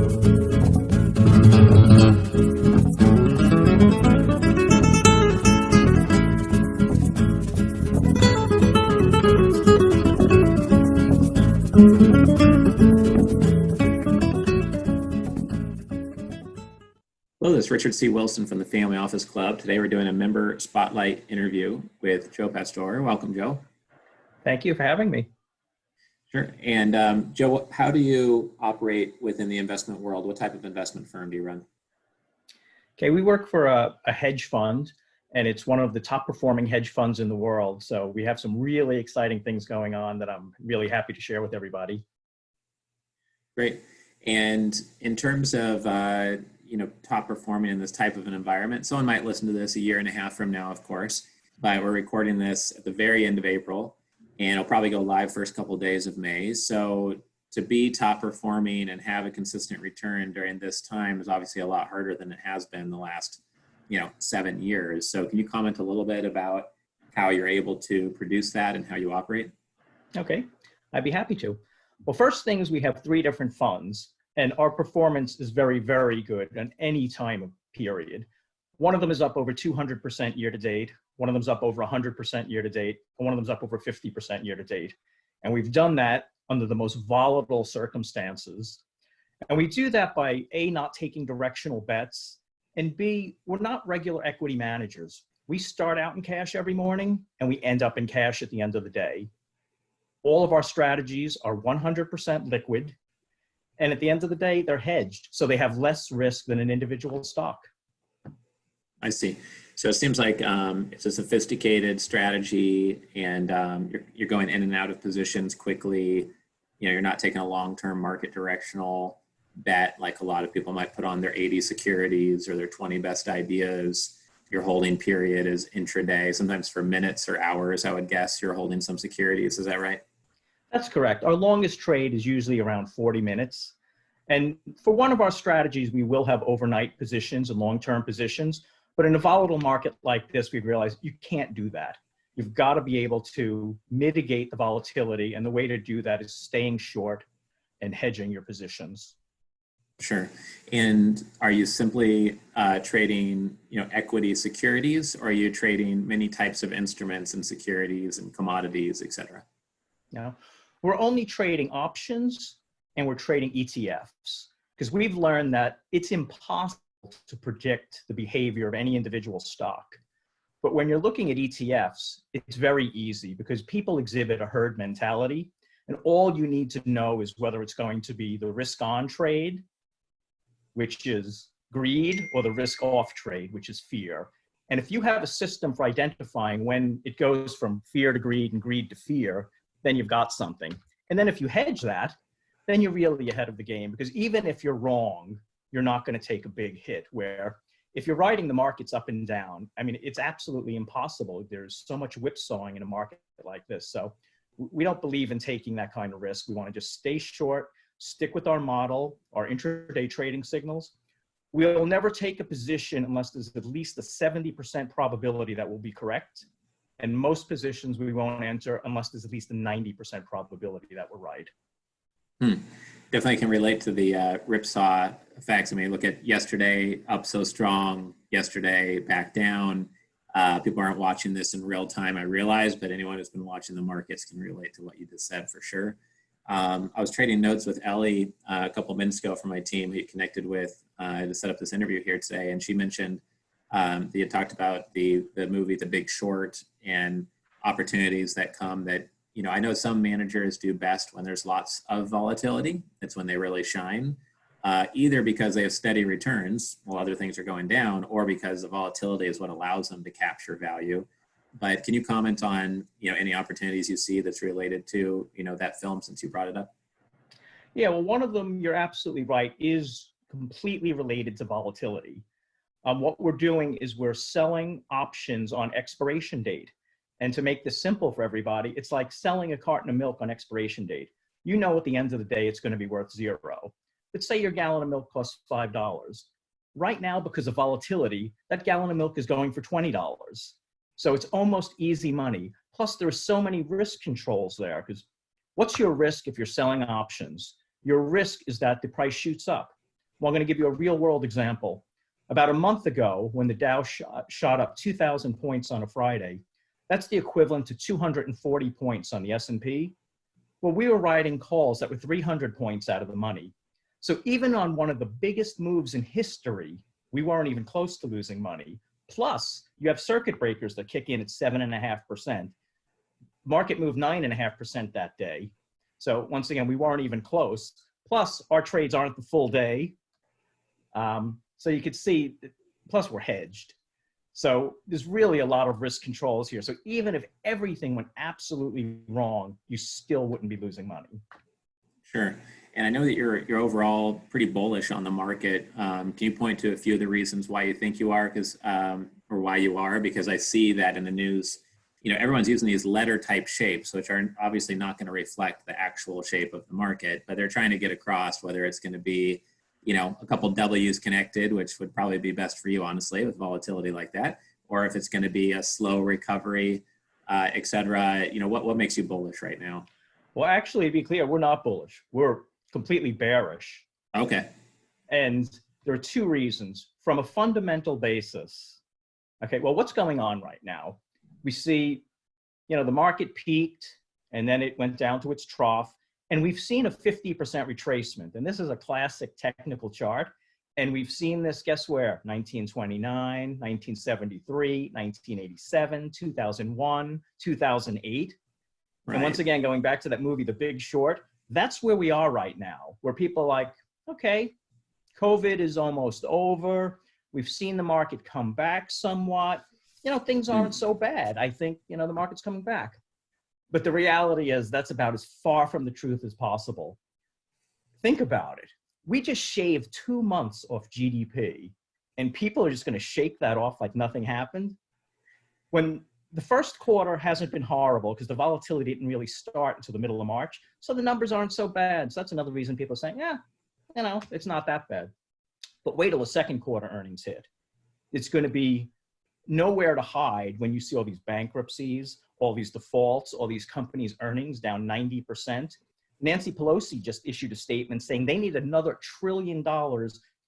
Hello, this is Richard C. Wilson from the Family Office Club. Today we're doing a member spotlight interview with Joe Pastore. Welcome, Joe. Thank you for having me. Sure. And Joe, how do you operate within the investment world? What type of investment firm do you run? Okay, we work for a hedge fund, and it's one of the top performing hedge funds in the world. So we have some really exciting things going on that I'm really happy to share with everybody. Great. And in terms of top performing in this type of an environment, someone might listen to this a year and a half from now, of course, but we're recording this at the very end of April, and it'll probably go live first couple of days of May. So to be top performing and have a consistent return during this time is obviously a lot harder than it has been the last 7 years. So can you comment a little bit about how you're able to produce that and how you operate? Okay, I'd be happy to. Well, first thing is we have 3 different funds, and our performance is very, very good in any time period. One of them is up over 200% year to date. One of them is up over 100% year to date. And one of them is up over 50% year to date. And we've done that under the most volatile circumstances. And we do that by A, not taking directional bets, and B, we're not regular equity managers. We start out in cash every morning and we end up in cash at the end of the day. All of our strategies are 100% liquid. And at the end of the day, they're hedged. So they have less risk than an individual stock. I see. So it seems like it's a sophisticated strategy, and you're going in and out of positions quickly. You're not taking a long-term market directional bet like a lot of people might put on their 80 securities or their 20 best ideas. Your holding period is intraday, sometimes for minutes or hours, I would guess you're holding some securities. Is that right? That's correct. Our longest trade is usually around 40 minutes. And for one of our strategies, we will have overnight positions and long-term positions. But in a volatile market like this, we've realized you can't do that. You've got to be able to mitigate the volatility. And the way to do that is staying short and hedging your positions. Sure. And are you simply trading, equity securities, or are you trading many types of instruments and securities and commodities, et cetera? No, we're only trading options and we're trading ETFs, because we've learned that it's impossible to predict the behavior of any individual stock. But when you're looking at ETFs, it's very easy because people exhibit a herd mentality, and all you need to know is whether it's going to be the risk-on trade, which is greed, or the risk-off trade, which is fear. And if you have a system for identifying when it goes from fear to greed and greed to fear, then you've got something. And then if you hedge that, then you're really ahead of the game, because even if you're wrong, you're not going to take a big hit. Where if you're riding the markets up and down, I mean, it's absolutely impossible. There's so much whipsawing in a market like this. So we don't believe in taking that kind of risk. We want to just stay short, stick with our model, our intraday trading signals. We'll never take a position unless there's at least a 70% probability that will be correct. And most positions we won't enter unless there's at least a 90% probability that we're right. Definitely can relate to the ripsaw effects. I mean, look at yesterday, up so strong, yesterday back down. People aren't watching this in real time, I realize, but anyone who's been watching the markets can relate to what you just said for sure. I was trading notes with Ellie a couple of minutes ago from my team who you connected with to set up this interview here today, and she mentioned that you talked about the movie The Big Short and opportunities that come that, I know some managers do best when there's lots of volatility. It's when they really shine, either because they have steady returns while other things are going down, or because the volatility is what allows them to capture value. But can you comment on, any opportunities you see that's related to, that film, since you brought it up? Yeah, well, one of them, you're absolutely right, is completely related to volatility. What we're doing is we're selling options on expiration date. And to make this simple for everybody, it's like selling a carton of milk on expiration date. At the end of the day, it's going to be worth $0. But say your gallon of milk costs $5. Right now, because of volatility, that gallon of milk is going for $20. So it's almost easy money. Plus, there are so many risk controls there, because what's your risk if you're selling options? Your risk is that the price shoots up. Well, I'm going to give you a real world example. About a month ago, when the Dow shot up 2,000 points on a Friday, that's the equivalent to 240 points on the S&P. Well, we were writing calls that were 300 points out of the money. So even on one of the biggest moves in history, we weren't even close to losing money. Plus, you have circuit breakers that kick in at 7.5%. Market moved 9.5% that day. So once again, we weren't even close. Plus, our trades aren't the full day. So you could see, plus we're hedged. So there's really a lot of risk controls here. So even if everything went absolutely wrong, you still wouldn't be losing money. Sure. And I know that you're overall pretty bullish on the market. Can you point to a few of the reasons why you think you are, or why you are? Because I see that in the news, everyone's using these letter type shapes, which are obviously not going to reflect the actual shape of the market, but they're trying to get across whether it's going to be, a couple W's connected, which would probably be best for you, honestly, with volatility like that, or if it's going to be a slow recovery, et cetera. What makes you bullish right now? Well, actually, to be clear, we're not bullish. We're completely bearish. Okay. And there are two reasons. From a fundamental basis, okay, well, what's going on right now? We see, the market peaked and then it went down to its trough, and we've seen a 50% retracement. And this is a classic technical chart. And we've seen this, guess where? 1929, 1973, 1987, 2001, 2008. Right. And once again, going back to that movie, The Big Short, that's where we are right now, where people are like, okay, COVID is almost over. We've seen the market come back somewhat. Things aren't so bad. I think, the market's coming back. But the reality is that's about as far from the truth as possible. Think about it. We just shaved 2 months off GDP, and people are just going to shake that off like nothing happened. When the first quarter hasn't been horrible because the volatility didn't really start until the middle of March, so the numbers aren't so bad. So that's another reason people are saying, yeah, it's not that bad. But wait till the second quarter earnings hit. It's going to be nowhere to hide when you see all these bankruptcies, all these defaults, all these companies' earnings down 90%. Nancy Pelosi just issued a statement saying they need another $1 trillion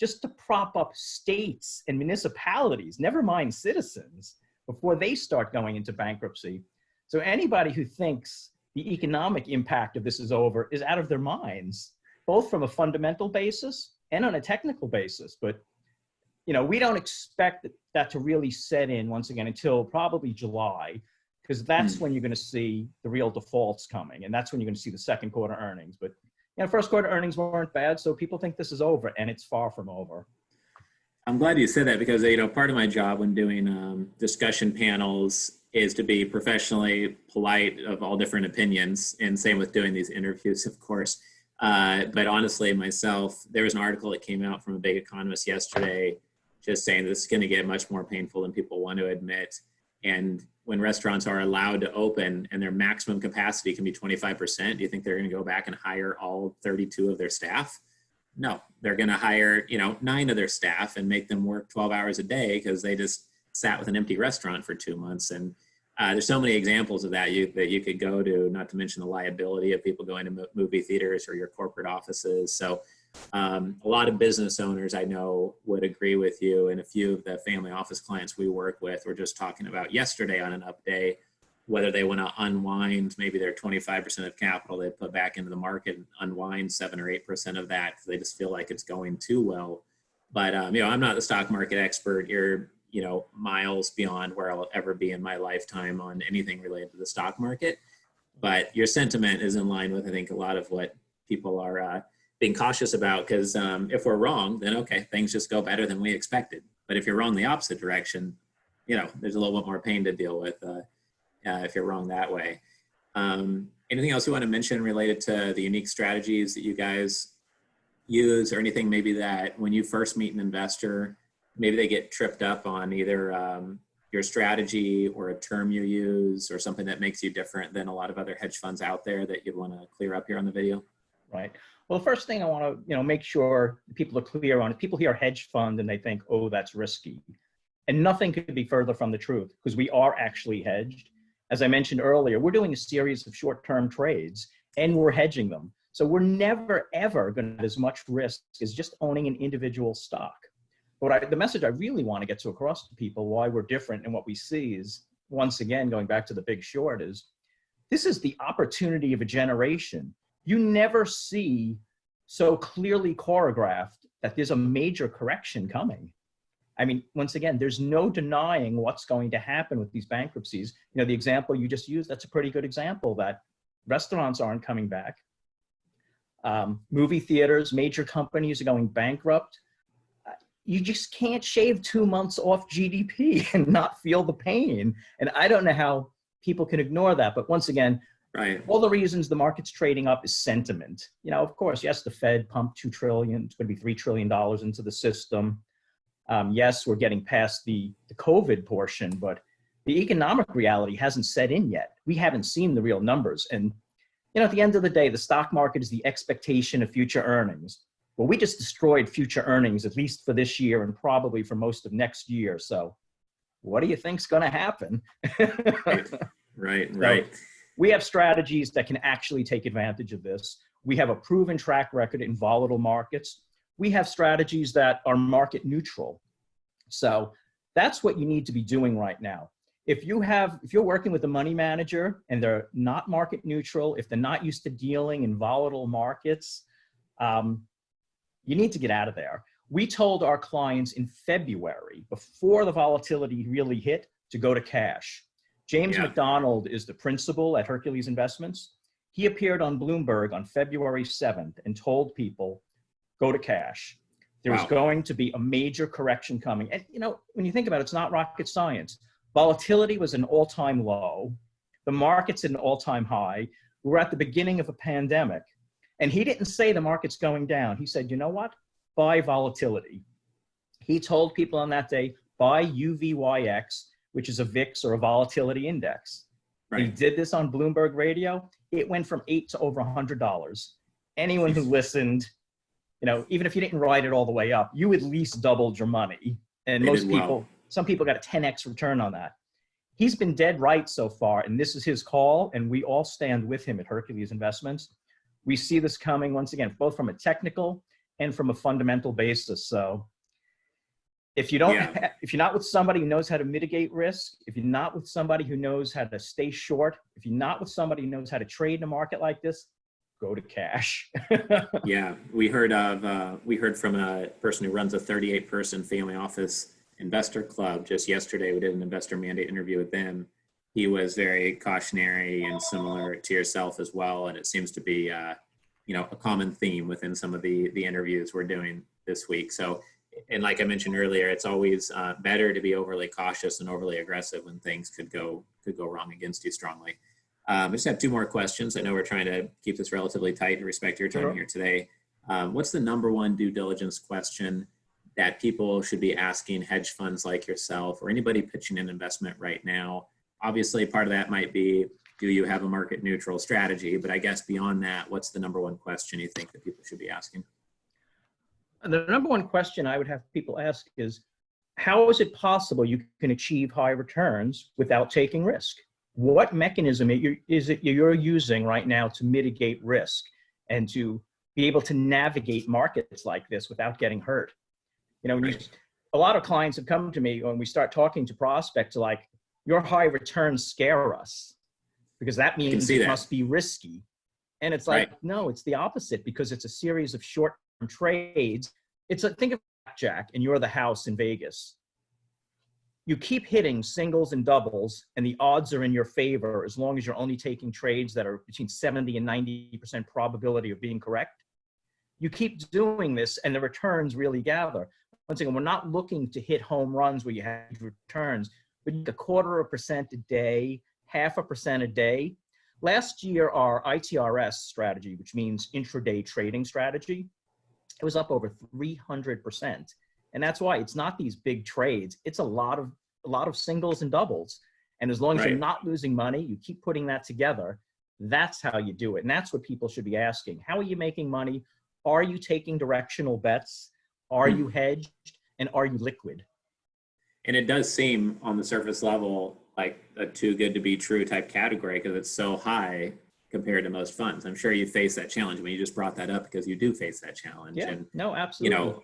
just to prop up states and municipalities, never mind citizens, before they start going into bankruptcy. So anybody who thinks the economic impact of this is over is out of their minds, both from a fundamental basis and on a technical basis. But we don't expect that to really set in once again until probably July, because that's when you're going to see the real defaults coming, and that's when you're going to see the second quarter earnings. But first quarter earnings weren't bad, so people think this is over, and it's far from over. I'm glad you said that, because part of my job when doing discussion panels is to be professionally polite of all different opinions, and same with doing these interviews, of course. But honestly, myself, there was an article that came out from a big economist yesterday just saying this is going to get much more painful than people want to admit. And when restaurants are allowed to open and their maximum capacity can be 25%, do you think they're going to go back and hire all 32 of their staff? No, they're going to hire, 9 of their staff and make them work 12 hours a day because they just sat with an empty restaurant for 2 months. And there's so many examples of that you could go to, not to mention the liability of people going to movie theaters or your corporate offices. So a lot of business owners I know would agree with you, and a few of the family office clients we work with were just talking about yesterday on an up day whether they want to unwind maybe their 25% of capital they put back into the market and unwind 7 or 8% of that because they just feel like it's going too well. But I'm not the stock market expert. You're miles beyond where I'll ever be in my lifetime on anything related to the stock market. But your sentiment is in line with, I think, a lot of what people are being cautious about, because if we're wrong, then okay, things just go better than we expected. But if you're wrong the opposite direction, there's a little bit more pain to deal with if you're wrong that way. Anything else you want to mention related to the unique strategies that you guys use, or anything maybe that when you first meet an investor, maybe they get tripped up on either your strategy or a term you use or something that makes you different than a lot of other hedge funds out there that you'd want to clear up here on the video? Right. Well, the first thing I want to make sure people are clear on is people hear hedge fund and they think, oh, that's risky. And nothing could be further from the truth, because we are actually hedged. As I mentioned earlier, we're doing a series of short-term trades and we're hedging them. So we're never, ever going to have as much risk as just owning an individual stock. But the message I really want to get to across to people, why we're different and what we see is, once again, going back to the big short, is this is the opportunity of a generation. You never see so clearly choreographed that there's a major correction coming. I mean, once again, there's no denying what's going to happen with these bankruptcies. You know, the example you just used, that's a pretty good example that restaurants aren't coming back. Movie theaters, major companies are going bankrupt. You just can't shave 2 months off GDP and not feel the pain. And I don't know how people can ignore that. But once again, Right. all the reasons the market's trading up is sentiment. You know, of course, yes, the Fed pumped $2 trillion, it's going to be $3 trillion into the system. Yes, we're getting past the COVID portion, but the economic reality hasn't set in yet. We haven't seen the real numbers. And, you know, at the end of the day, the stock market is the expectation of future earnings. Well, we just destroyed future earnings, at least for this year and probably for most of next year. So what do you think's going to happen? Right. So we have strategies that can actually take advantage of this. We have a proven track record in volatile markets. We have strategies that are market neutral. So that's what you need to be doing right now. If you're working with a money manager and they're not market neutral, if they're not used to dealing in volatile markets, you need to get out of there. We told our clients in February, before the volatility really hit, to go to cash. James McDonald is the principal at Hercules Investments. He appeared on Bloomberg on February 7th and told people, go to cash. There's going to be a major correction coming. And, you know, when you think about it, it's not rocket science. Volatility was an all-time low. The market's at an all-time high. We're at the beginning of a pandemic. And he didn't say the market's going down. He said, you know what? Buy volatility. He told people on that day, buy UVYX, which is a VIX or a volatility index. Right. He did this on Bloomberg Radio. It went from $8 to over $100. Anyone who listened, you know, even if you didn't ride it all the way up, you at least doubled your money. And most people, some people got a 10x return on that. He's been dead right so far, and this is his call, and we all stand with him at Hercules Investments. We see this coming, once again, both from a technical and from a fundamental basis. So if you don't, if you're not with somebody who knows how to mitigate risk, if you're not with somebody who knows how to stay short, if you're not with somebody who knows how to trade in a market like this, go to cash. Yeah, we heard from a person who runs a 38-person family office investor club just yesterday. We did an investor mandate interview with them. He was very cautionary and similar to yourself as well. And it seems to be, you know, a common theme within some of the interviews we're doing this week. So, and like I mentioned earlier, it's always better to be overly cautious and overly aggressive when things could go wrong against you strongly. I just have two more questions. I know we're trying to keep this relatively tight to respect your time here today. What's the number one due diligence question that people should be asking hedge funds like yourself or anybody pitching an investment right now? Obviously, part of that might be, do you have a market neutral strategy? But I guess beyond that, what's the number one question you think that people should be asking? The number one question I would have people ask is, how is it possible you can achieve high returns without taking risk? What mechanism is it you're using right now to mitigate risk and to be able to navigate markets like this without getting hurt? You know, a lot of clients have come to me when we start talking to prospects like, your high returns scare us because that means it must be risky. And it's like, no, it's the opposite, because it's a series of short-term trades. It's a, think of blackjack and you're the house in Vegas. You keep hitting singles and doubles and the odds are in your favor as long as you're only taking trades that are between 70 and 90% probability of being correct. You keep doing this and the returns really gather. Once again, we're not looking to hit home runs where you have returns, but 0.25% a day, 0.5% a day. Last year, our ITRS strategy, which means intraday trading strategy, it was up over 300%. And that's why it's not these big trades. It's a lot of singles and doubles. And as long as you're not losing money, you keep putting that together. That's how you do it. And that's what people should be asking. How are you making money? Are you taking directional bets? Are you hedged? And are you liquid? And it does seem on the surface level like a too good to be true type category because it's so high compared to most funds. I'm sure you face that challenge. I mean, you just brought that up because you do face that challenge. Yeah, And, no, you absolutely. know,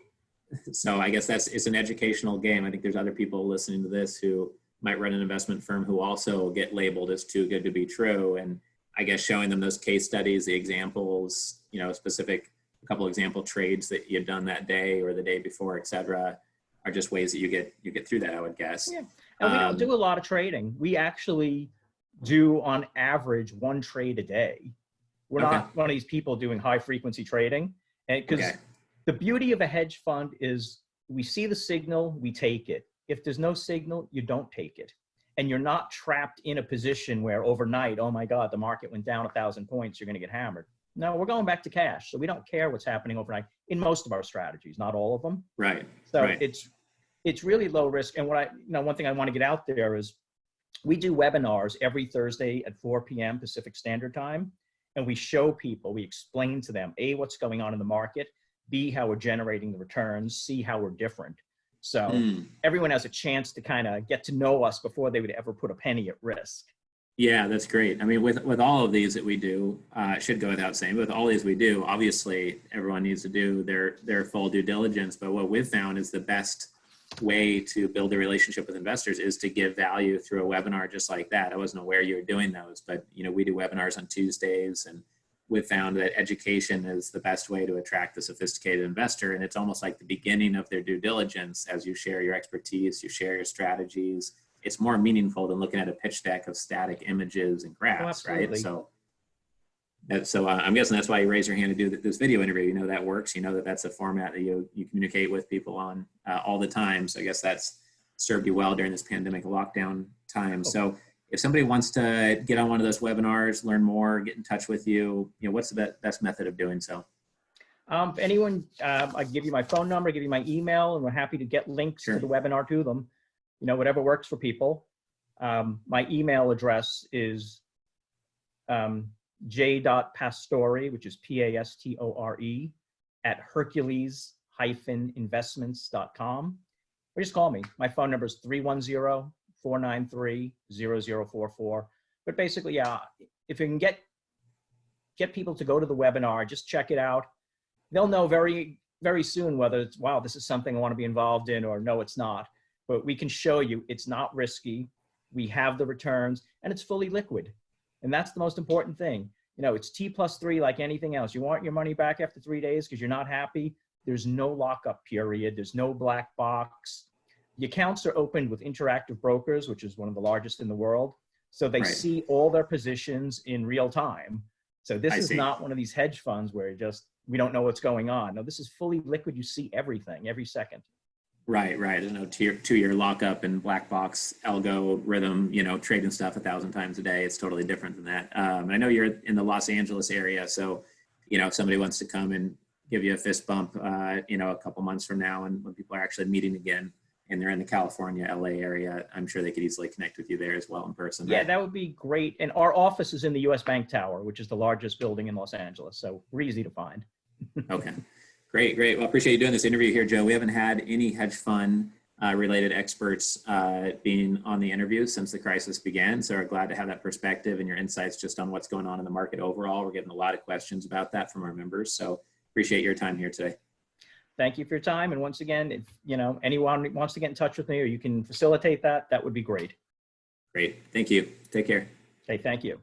so I guess it's an educational game. I think there's other people listening to this who might run an investment firm who also get labeled as too good to be true. And I guess showing them those case studies, the examples, you know, specific, a couple example trades that you've done that day or the day before, et cetera, are just ways that you get through that, I would guess. Yeah, and we don't do a lot of trading. We actually do on average 1 trade a day. We're not one of these people doing high frequency trading. And because the beauty of a hedge fund is we see the signal, we take it. If there's no signal, you don't take it. And you're not trapped in a position where overnight, oh my God, the market went down 1,000 points, you're going to get hammered. No, we're going back to cash. So we don't care what's happening overnight in most of our strategies, not all of them. Right. So it's really low risk. And one thing I want to get out there is we do webinars every Thursday at 4 p.m. Pacific Standard Time. And we show people, we explain to them, A, what's going on in the market, B, how we're generating the returns, C, how we're different. So everyone has a chance to kind of get to know us before they would ever put a penny at risk. Yeah, that's great. I mean, with all of these that we do, it should go without saying, with all these we do, obviously everyone needs to do their full due diligence. But what we've found is the best way to build a relationship with investors is to give value through a webinar just like that. I wasn't aware you were doing those, but you know, we do webinars on Tuesdays, and we've found that education is the best way to attract the sophisticated investor. And it's almost like the beginning of their due diligence. As you share your expertise, you share your strategies, it's more meaningful than looking at a pitch deck of static images and graphs, right? So I'm guessing that's why you raise your hand to do this video interview. You know that works. You know that that's a format that you communicate with people on all the time. So I guess that's served you well during this pandemic lockdown time. So if somebody wants to get on one of those webinars, learn more, get in touch with you, you know, what's the best method of doing so? If anyone, I give you my phone number, give you my email, and we're happy to get links to the webinar to them. You know, whatever works for people. My email address is j.pastore, which is Pastore, at Hercules-investments.com. Or just call me. My phone number is 310-493-0044. But basically, yeah, if you can get people to go to the webinar, just check it out. They'll know very, very soon whether it's, wow, this is something I want to be involved in, or no, it's not. But we can show you it's not risky. We have the returns, and it's fully liquid. And that's the most important thing. You know, it's T+3 like anything else. You want your money back after 3 days because you're not happy. There's no lockup period. There's no black box. The accounts are opened with Interactive Brokers, which is one of the largest in the world. So they see all their positions in real time. So this is not one of these hedge funds where we don't know what's going on. No, this is fully liquid. You see everything every second. Right. There's no 2-year lockup and black box algo rhythm, you know, trading stuff 1,000 times a day. It's totally different than that. I know you're in the Los Angeles area, so, you know, if somebody wants to come and give you a fist bump, you know, a couple months from now, and when people are actually meeting again, and they're in the California, LA area, I'm sure they could easily connect with you there as well in person. Yeah, that would be great. And our office is in the US Bank Tower, which is the largest building in Los Angeles. So we're easy to find. Okay. Great. Well, I appreciate you doing this interview here, Joe. We haven't had any hedge fund related experts being on the interview since the crisis began. So we're glad to have that perspective and your insights just on what's going on in the market overall. We're getting a lot of questions about that from our members. So appreciate your time here today. Thank you for your time. And once again, if you know anyone wants to get in touch with me or you can facilitate that, that would be great. Great. Thank you. Take care. Okay, thank you.